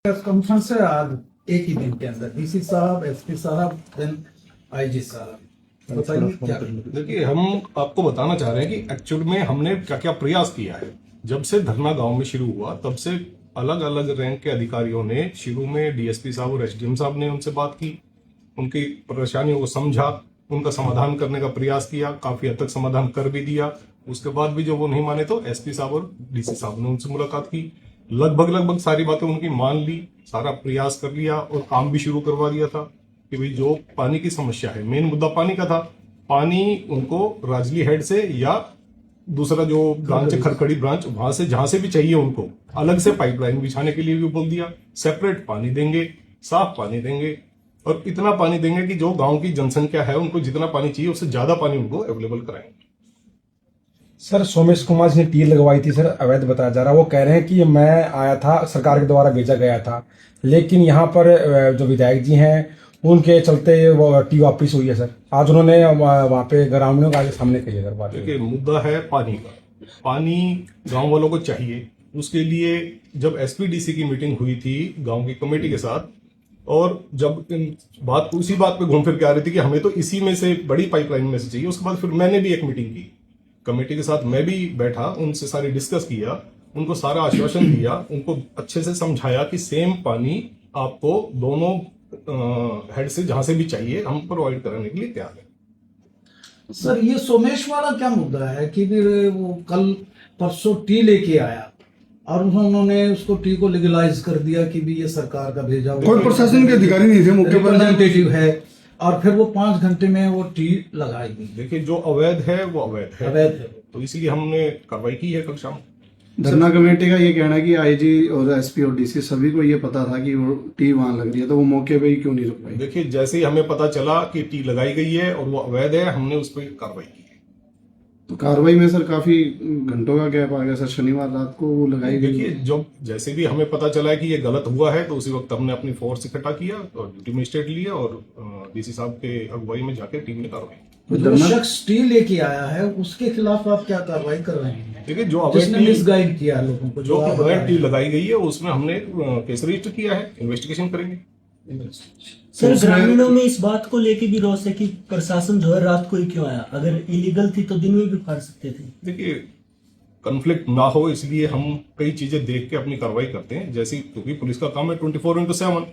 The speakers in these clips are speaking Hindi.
कॉन्फ्रेंस है आज एक ही दिन के अंदर, डीसी साहब, एसपी साहब, देन आईजी साहब। बताइए क्या। देखिए, हम आपको बताना चाह रहे हैं कि एक्चुअल में हमने क्या क्या प्रयास किया है। जब से धरना गांव में शुरू हुआ तब से अलग अलग रैंक के अधिकारियों ने शुरू में डीएसपी साहब और एसडीएम साहब ने उनसे बात की, उनकी परेशानियों को समझा, उनका समाधान करने का प्रयास किया, काफी हद तक समाधान कर भी दिया। उसके बाद भी जब वो नहीं माने तो एसपी साहब और डीसी साहब ने उनसे मुलाकात की, लगभग सारी बातें उनकी मान ली, सारा प्रयास कर लिया और काम भी शुरू करवा दिया था कि भाई जो पानी की समस्या है, मेन मुद्दा पानी का था। पानी उनको राजली हेड से या दूसरा जो ब्रांच है खरखड़ी ब्रांच, वहां से जहां से भी चाहिए उनको अलग से पाइपलाइन बिछाने के लिए भी बोल दिया। सेपरेट पानी देंगे, साफ पानी देंगे और इतना पानी देंगे कि जो गांव की जनसंख्या है उनको जितना पानी चाहिए उससे ज्यादा पानी उनको अवेलेबल कराएंगे। सर, सोमेश कुमार जी ने टील लगवाई थी सर, अवैध बताया जा रहा है। वो कह रहे हैं कि मैं आया था, सरकार के द्वारा भेजा गया था, लेकिन यहाँ पर जो विधायक जी हैं उनके चलते वो टी वापस हुई है सर। आज उन्होंने वहाँ पे ग्रामीणों के सामने कही है सर बात। देखिए, मुद्दा है पानी का। पानी गांव वालों को चाहिए। उसके लिए जब एसपीडीसी की मीटिंग हुई थी गांव की कमेटी के साथ, और जब बात उसी बात पे घूम फिर के आ रही थी कि हमें तो इसी में से बड़ी पाइपलाइन में से चाहिए, उसके बाद फिर मैंने भी एक मीटिंग की कमेटी के साथ, मैं भी बैठा, उनसे सारी डिस्कस किया, उनको सारा आश्वासन दिया, उनको अच्छे से समझाया कि सेम पानी आपको दोनों हेड से जहां से भी चाहिए हम प्रोवाइड कराने के लिए तैयार है। सर, ये सोमेश वाला क्या मुद्दा है कि फिर वो कल परसों टी लेके आया और उन्होंने उसको टी को लीगलाइज कर दिया कि भी ये सरकार का भेजा हुआ, कोई प्रशासन के अधिकारी नहीं थे, मुख्य रिप्रेजेंटेटिव है, और फिर वो 5 घंटे में वो टी लगाएगी। देखिए, जो अवैध है वो अवैध है, अवैध है, तो इसलिए हमने कार्रवाई की है कल शाम। धरना कमेटी का ये कहना है कि आईजी और एसपी और डीसी सभी को ये पता था कि वो टी वहां लग रही है, तो वो मौके पे ही क्यों नहीं रुक पाई? देखिए, जैसे ही हमें पता चला कि टी लगाई गई है और वो अवैध है, हमने उस पर कार्रवाई की है। तो कार्रवाई में सर काफी घंटों का गैप आ गया सर, शनिवार रात को वो लगाई गई। देखिए, जब जैसे भी हमें पता चला है कि ये गलत हुआ है तो उसी वक्त हमने अपनी फोर्स इकट्ठा किया और ड्यूटी मजिस्ट्रेट लिया और डीसी साहब के अगुवाई में जाकर टीम ने कार्रवाई की। जो शख्स टी लेके आया है उसके खिलाफ आप क्या कार्रवाई कर रहे हैं? देखिए, जो जिसने मिसगाइड किया लोगों को, जो अवैध टी लगाई गई है उसमें हमने केस रजिस्टर किया है, इन्वेस्टिगेशन करेंगे। सर, ग्रामीणों में इस बात को लेके भी रोष है कि प्रशासन जो है रात को ही क्यों आया? अगर इलीगल थी तो दिन में भी फाड़ सकते थे। देखिए, कन्फ्लिक्ट ना हो इसलिए हम कई चीजें देख के अपनी कार्रवाई करते हैं। जैसी, क्योंकि पुलिस का काम है 24/7,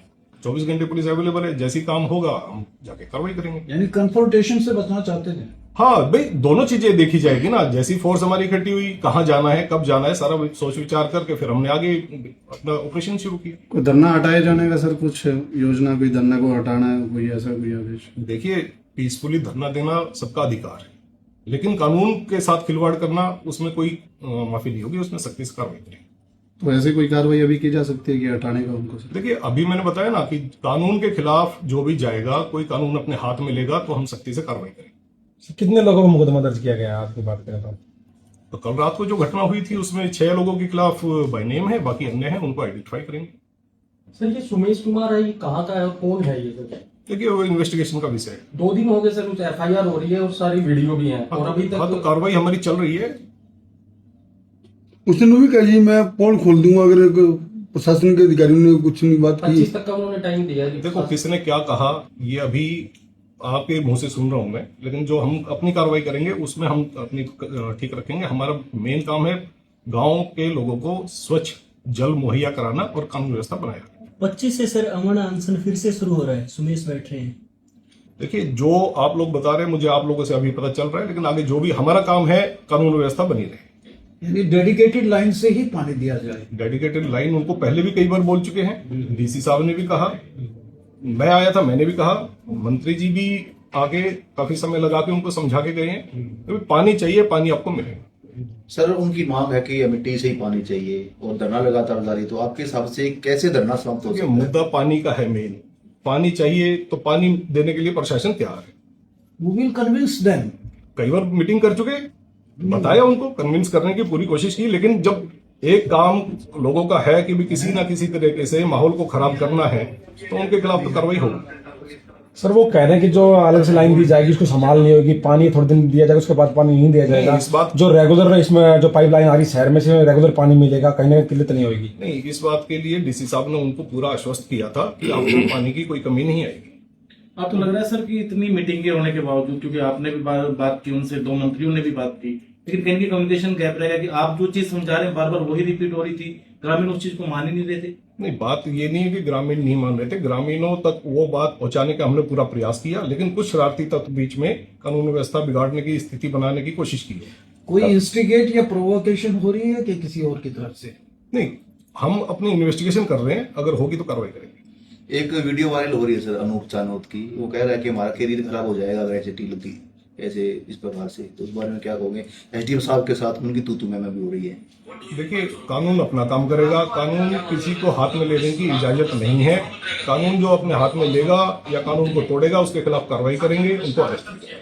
24 घंटे पुलिस अवेलेबल है, जैसी काम होगा हम जाके कार्रवाई करेंगे। यानी कन्फ्रंटेशन से बचना चाहते थे? हाँ भाई, दोनों चीजें देखी जाएगी ना, जैसी फोर्स हमारी इकट्ठी हुई, कहाँ जाना है, कब जाना है, सारा सोच विचार करके फिर हमने आगे अपना ऑपरेशन शुरू किया। कोई धरना हटाए जाने का सर कुछ योजना, कोई धरना को हटाना है, कोई ऐसा कोई आदेश? देखिए, पीसफुली धरना देना सबका अधिकार है, लेकिन कानून के साथ खिलवाड़ करना उसमें कोई माफी नहीं होगी, उसमें सख्ती से कार्रवाई करेंगे। तो ऐसे कोई कार्रवाई अभी की जा सकती है कि हटाने का उनको सर? देखिए, अभी मैंने बताया ना कि कानून के खिलाफ जो भी जाएगा, कोई कानून अपने हाथ में लेगा तो हम सख्ती से कार्रवाई करेंगे। कितने लोगों को मुकदमा दर्ज किया गया आज की बात करें तो कल रात को जो घटना हुई थी उसमें 6 लोगों के खिलाफ बाय नेम है, बाकी अन्य है, उनको आइडेंटिफाई करेंगे। सर, ये सोमेश कुमार है, ये कहाँ का है और कौन है ये? देखिए, वो इन्वेस्टिगेशन का विषय है। 2 दिन हो गए सर, कुछ एफआईआर हो रही है और सारी वीडियो भी है और अभी तक तो कार्रवाई हमारी चल रही है। उसने भी कहा जी मैं पोल खोल दूंगा अगर प्रशासन के अधिकारियों ने कुछ नहीं बात की। 25 तक का उन्होंने टाइम दिया है। देखो, किसने क्या कहा ये अभी आपके मुंह से सुन रहा हूं मैं, लेकिन जो हम अपनी कार्रवाई करेंगे उसमें हम अपनी ठीक रखेंगे। हमारा मेन काम है गांव के लोगों को स्वच्छ जल मुहैया कराना और कानून व्यवस्था बनाए रखना। 25 से सर अमन अनशन फिर से शुरू हो रहा है, सुमेश बैठ रहे हैं। देखिए, जो आप लोग बता रहे हैं मुझे आप लोगों से अभी पता चल रहा है, लेकिन आगे जो भी हमारा काम है कानून व्यवस्था बनी रहे। यानी डेडिकेटेड लाइन से ही पानी दिया जाए। डेडिकेटेड लाइन उनको पहले भी कई बार बोल चुके हैं, डीसी साहब ने भी कहा, मैं आया था मैंने भी कहा, मंत्री जी भी आगे काफी समय लगा के उनको समझा के गए हैं। तो पानी चाहिए, पानी आपको मिलेगा। सर, उनकी मांग है कि मिट्टी से ही पानी चाहिए और धरना लगातार जारी, तो आपके हिसाब से कैसे धरना समाप्त हो सकता है? मुद्दा पानी का है, मेन पानी चाहिए तो पानी देने के लिए प्रशासन तैयार है। We will convince them। कई बार मीटिंग कर चुके, बताया उनको, कन्विंस करने की पूरी कोशिश की, लेकिन जब एक काम लोगों का है कि भी किसी ना किसी तरीके से माहौल को खराब करना है तो उनके खिलाफ तो कार्रवाई होगी। सर वो कह रहे हैं कि जो अलग से लाइन दी जाएगी उसको संभालनी होगी, पानी थोड़े दिन दिया जाएगा, उसके बाद पानी नहीं दिया जाएगा। इस बात- जो रेगुलर इसमें जो पाइपलाइन आ रही शहर में से रेगुलर पानी मिलेगा, कहीं ना कहीं किल्लत नहीं होगी। नहीं, इस बात के लिए डीसी साहब ने उनको पूरा आश्वस्त किया था कि आपको पानी की कोई कमी नहीं आएगी। आप तो लग रहा है सर कि इतनी मीटिंगें होने के बावजूद, क्योंकि आपने भी बात की उनसे, 2 मंत्रियों ने भी बात की, लेकिन कहीं की कम्युनिकेशन गैप रहेगा कि आप जो चीज समझा रहे हैं बार बार वही रिपीट हो रही थी, ग्रामीण उस चीज को मान ही नहीं रहे थे। नहीं, बात ये नहीं है कि ग्रामीण नहीं मान रहे थे, ग्रामीणों तक वो बात पहुंचाने का हमने पूरा प्रयास किया, लेकिन कुछ शरारती तत्व बीच में कानून व्यवस्था बिगाड़ने की स्थिति बनाने की कोशिश की है। कोई इंस्टिगेट या प्रोवोकेशन हो रही है कि किसी और की तरफ से? नहीं, हम अपनी इन्वेस्टिगेशन कर रहे हैं, अगर होगी तो कार्रवाई करेंगे। एक वीडियो वायरल हो रही है सर अनूप चानोत की, वो कह रहा है कि हमारा करियर खराब हो जाएगा अगर ऐसे टी लगी ऐसे इस प्रकार से, तो उस बारे में क्या कहोगे? एसडीएम साहब के साथ उनकी तू मैं भी हो रही है। देखिए, कानून अपना काम करेगा, कानून किसी को हाथ में लेने की इजाजत नहीं है। कानून जो अपने हाथ में लेगा या कानून को तोड़ेगा उसके खिलाफ कार्रवाई करेंगे, उनको अरेस्ट करेंगे।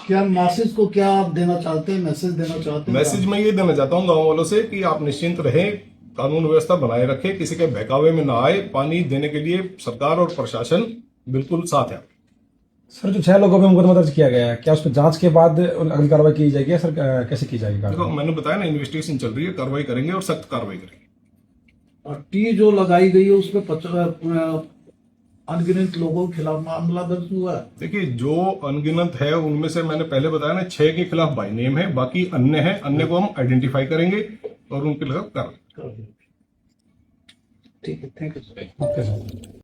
क्या मैसेज को क्या आप देना चाहते हैं, मैसेज देना चाहते हैं? मैसेज मैं ये देना चाहता हूँ गाँव वालों से कि आप निश्चिंत रहें, कानून व्यवस्था बनाए रखें, किसी के बहकावे में ना आए। पानी देने के लिए सरकार और प्रशासन बिल्कुल साथ है। सर जो 6 लोगों पे मुकदमा दर्ज किया गया है, क्या उस पर जांच के बाद अगली कार्रवाई की जाएगी या सर कैसे की जाएगी देखो, कार्रवाई? मैंने बताया ना, इन्वेस्टिगेशन चल रही है, कार्रवाई करेंगे और सख्त कार्रवाई करेंगे। और टी जो लगाई गई है उस पर अनगिनत लोगों के खिलाफ मामला दर्ज हुआ है। देखिए, जो अनगिनत है उनमें से मैंने पहले बताया ना, 6 के खिलाफ बाई नेम है, बाकी अन्य है, अन्य को हम आइडेंटिफाई करेंगे और उनके खिलाफ कार्रवाई। ठीक है, थैंक यू। Okay sir.